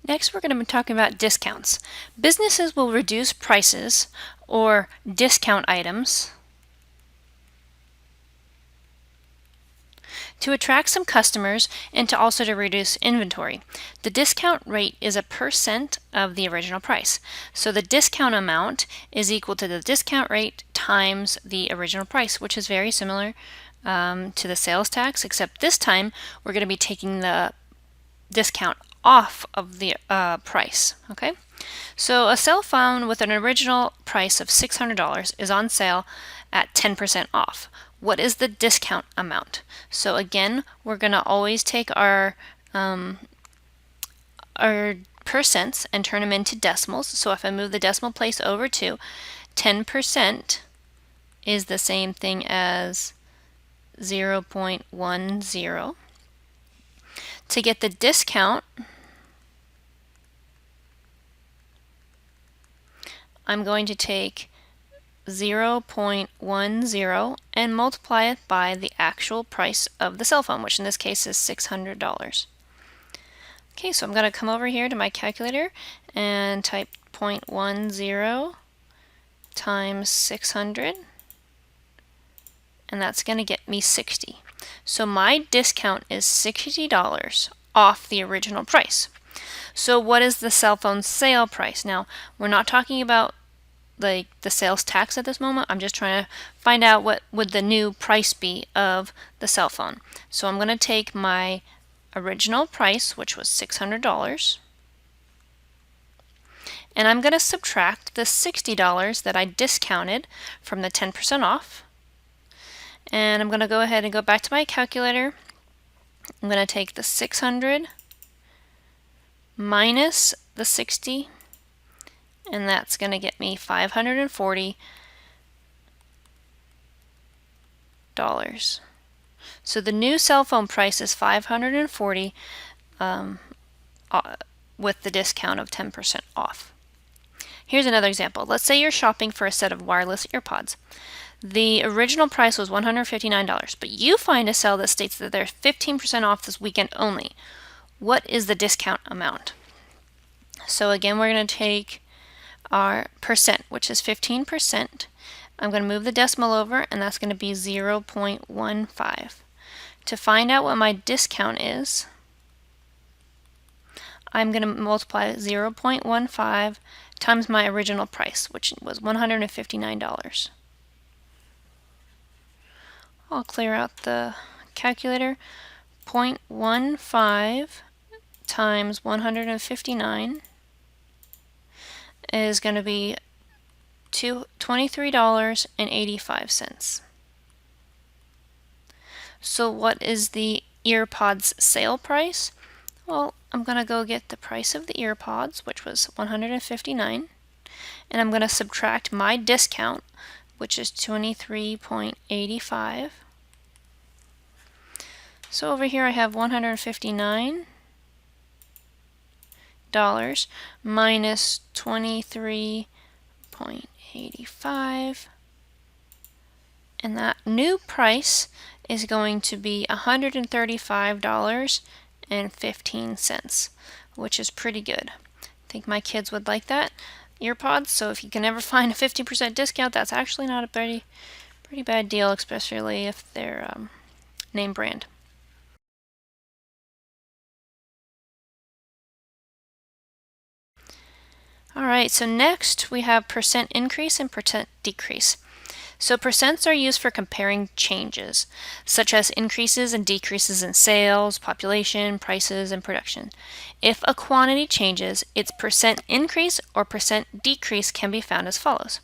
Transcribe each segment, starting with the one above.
Next, we're going to be talking about discounts. Businesses will reduce prices or discount items to attract some customers and to reduce inventory. The discount rate is a percent of the original price. So the discount amount is equal to the discount rate times the original price, which is very similar to the sales tax, except this time we're going to be taking the discount off of the price. Okay, so a cell phone with an original price of $600 is on sale at 10% off. What is the discount amount? So again, we're going to always take our percents and turn them into decimals. So if I move the decimal place over to 10% is the same thing as 0.10. To get the discount, I'm going to take 0.10 and multiply it by the actual price of the cell phone, which in this case is $600. Okay, so I'm going to come over here to my calculator and type 0.10 times 600, and that's going to get me 60. So my discount is $60 off the original price. So what is the cell phone sale price? Now, we're not talking about like the sales tax at this moment. I'm just trying to find out what would the new price be of the cell phone. So I'm going to take my original price, which was $600, and I'm going to subtract the $60 that I discounted from the 10% off. And I'm going to go ahead and go back to my calculator. I'm going to take the 600 minus the 60, and that's going to get me $540. So the new cell phone price is $540 with the discount of 10% off. Here's another example. Let's say you're shopping for a set of wireless earpods. The original price was $159, but you find a sale that states that they're 15% off this weekend only. What is the discount amount? So again, we're going to take our percent, which is 15%. I'm going to move the decimal over, and that's going to be 0.15. To find out what my discount is, I'm going to multiply 0.15 times my original price, which was $159. I'll clear out the calculator. 0.15 times 159 is going to be $23.85. So what is the earpods sale price? Well, I'm going to go get the price of the earpods, which was $159, and I'm going to subtract my discount, which is $23.85. So over here I have $159 minus $23.85, and that new price is going to be $135.15, which is pretty good. I think my kids would like that earpods, so if you can ever find a 50% discount, that's actually not a pretty bad deal, especially if they're name brand. Alright, so next we have percent increase and percent decrease. So percents are used for comparing changes, such as increases and decreases in sales, population, prices, and production. If a quantity changes, its percent increase or percent decrease can be found as follows.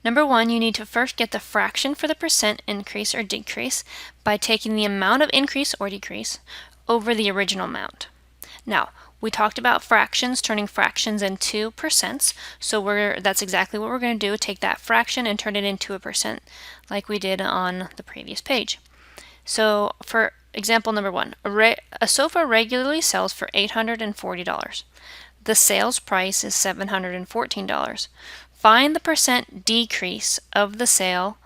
Number one, you need to first get the fraction for the percent increase or decrease by taking the amount of increase or decrease over the original amount. Now, we talked about fractions, turning fractions into percents, so that's exactly what we're going to do, take that fraction and turn it into a percent like we did on the previous page. So for example number one, a sofa regularly sells for $840. The sales price is $714. Find the percent decrease of the sale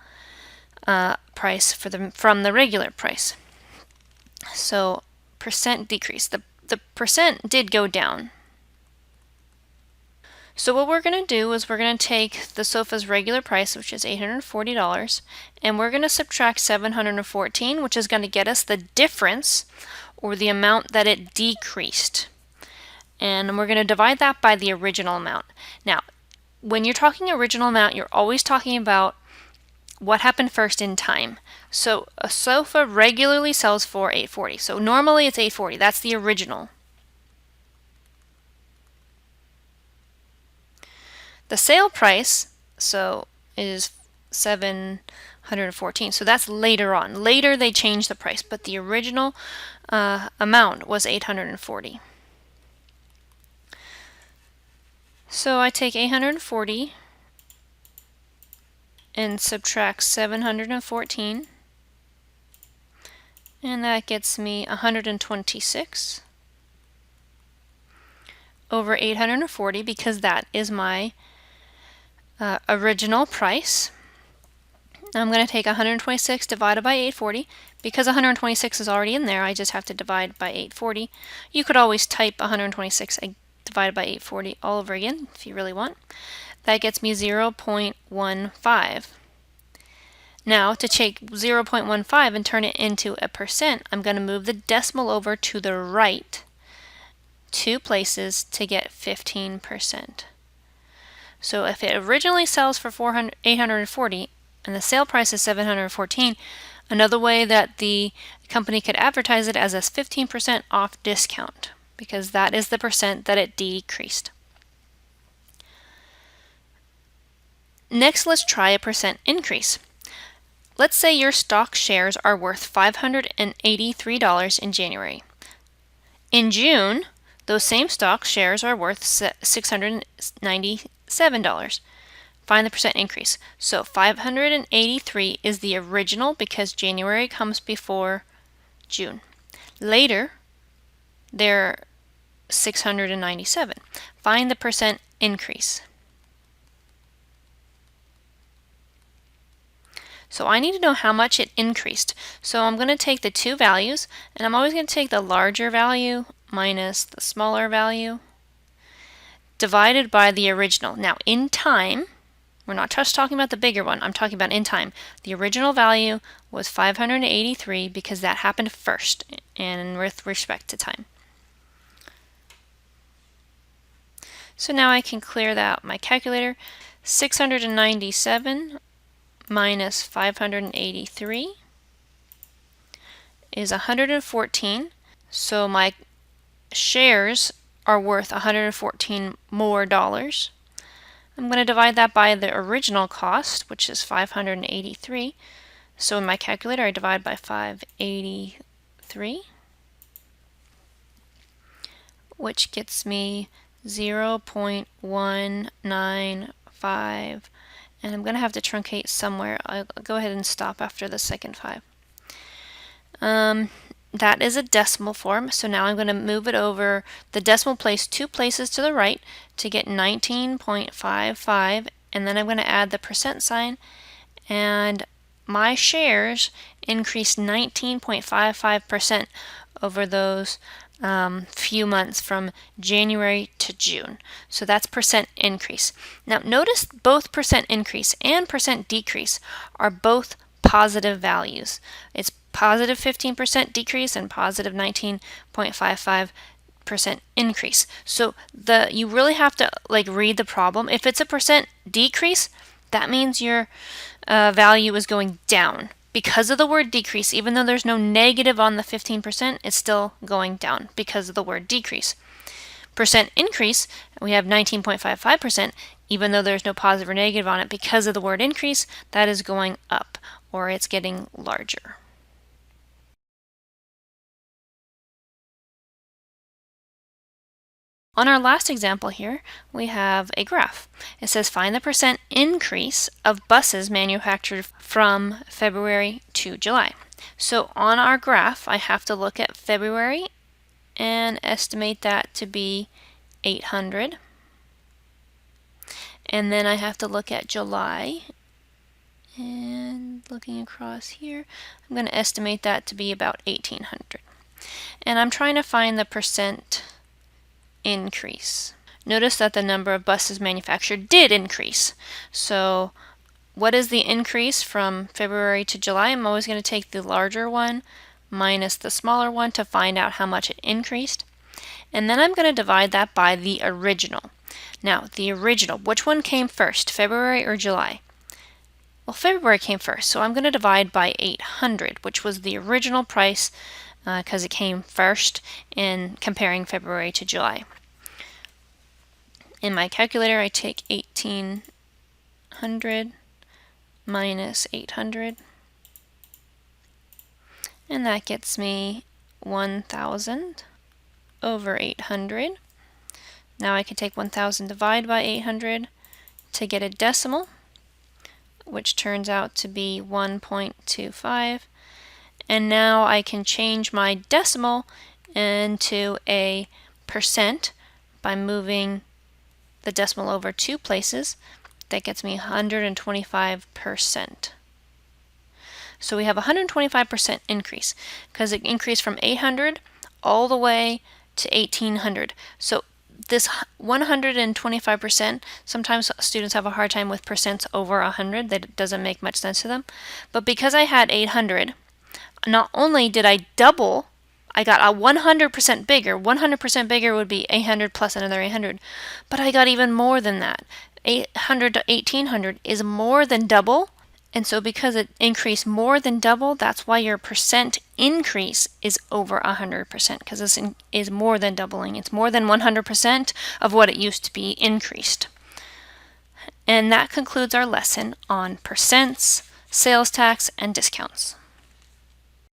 price from the regular price. So percent decrease. The percent did go down. So what we're going to do is we're going to take the sofa's regular price, which is $840, and we're going to subtract 714, which is going to get us the difference, or the amount that it decreased. And we're going to divide that by the original amount. Now, when you're talking original amount, you're always talking about what happened first in time. So a sofa regularly sells for $840. So normally it's $840. That's the original. The sale price, is $714. So that's later on. Later they changed the price, but the original amount was $840. So I take 840 and subtract 714, and that gets me 126 over 840, because that is my original price. I'm going to take 126 divided by 840. Because 126 is already in there, I just have to divide by 840. You could always type 126 divided by 840 all over again if you really want. That gets me 0.15. Now, to take 0.15 and turn it into a percent, I'm going to move the decimal over to the right 2 places to get 15%. So if it originally sells for $840 and the sale price is $714, another way that the company could advertise it as a 15% off discount, because that is the percent that it decreased. Next, let's try a percent increase. Let's say your stock shares are worth $583 in January. In June, those same stock shares are worth $697. Find the percent increase. So 583 is the original because January comes before June. Later, they're 697. Find the percent increase. So I need to know how much it increased. So I'm going to take the two values, and I'm always going to take the larger value minus the smaller value divided by the original. Now in time, we're not just talking about the bigger one, I'm talking about in time. The original value was 583 because that happened first and with respect to time. So now I can clear that out my calculator. 697 minus 583 is 114. So my shares are worth 114 more dollars. I'm going to divide that by the original cost, which is 583. So in my calculator, I divide by 583, which gets me 0.195. And I'm going to have to truncate somewhere. I'll go ahead and stop after the second 5. That is a decimal form, so now I'm going to move it over the decimal place 2 places to the right to get 19.55, and then I'm going to add the percent sign, and my shares increased 19.55% over those few months from January to June. So that's percent increase. Now notice both percent increase and percent decrease are both positive values. It's positive 15% decrease and positive 19.55% increase. So you really have to read the problem. If it's a percent decrease, that means your value is going down. Because of the word decrease, even though there's no negative on the 15%, it's still going down because of the word decrease. Percent increase, we have 19.55%, even though there's no positive or negative on it, because of the word increase, that is going up, or it's getting larger. On our last example here, we have a graph. It says find the percent increase of buses manufactured from February to July. So on our graph, I have to look at February and estimate that to be 800. And then I have to look at July, and looking across here, I'm going to estimate that to be about 1800. and I'm trying to find the percent increase. Notice that the number of buses manufactured did increase. So what is the increase from February to July? I'm always going to take the larger one minus the smaller one to find out how much it increased. And then I'm going to divide that by the original. Now, the original, which one came first, February or July? Well, February came first, so I'm going to divide by 800, which was the original price because it came first in comparing February to July. In my calculator, I take 1800 minus 800, and that gets me 1000 over 800. Now I can take 1000 divided by 800 to get a decimal, which turns out to be 1.25. And now I can change my decimal into a percent by moving the decimal over 2 places. That gets me 125%. So we have a 125% increase because it increased from 800 all the way to 1800. So this 125%, sometimes students have a hard time with percents over 100. That doesn't make much sense to them. But because I had 800, not only did I double, I got a 100% bigger. 100% bigger would be 800 plus another 800. But I got even more than that. 800 to 1800 is more than double. And so because it increased more than double, that's why your percent increase is over 100%, because this is more than doubling. It's more than 100% of what it used to be increased. And that concludes our lesson on percents, sales tax, and discounts.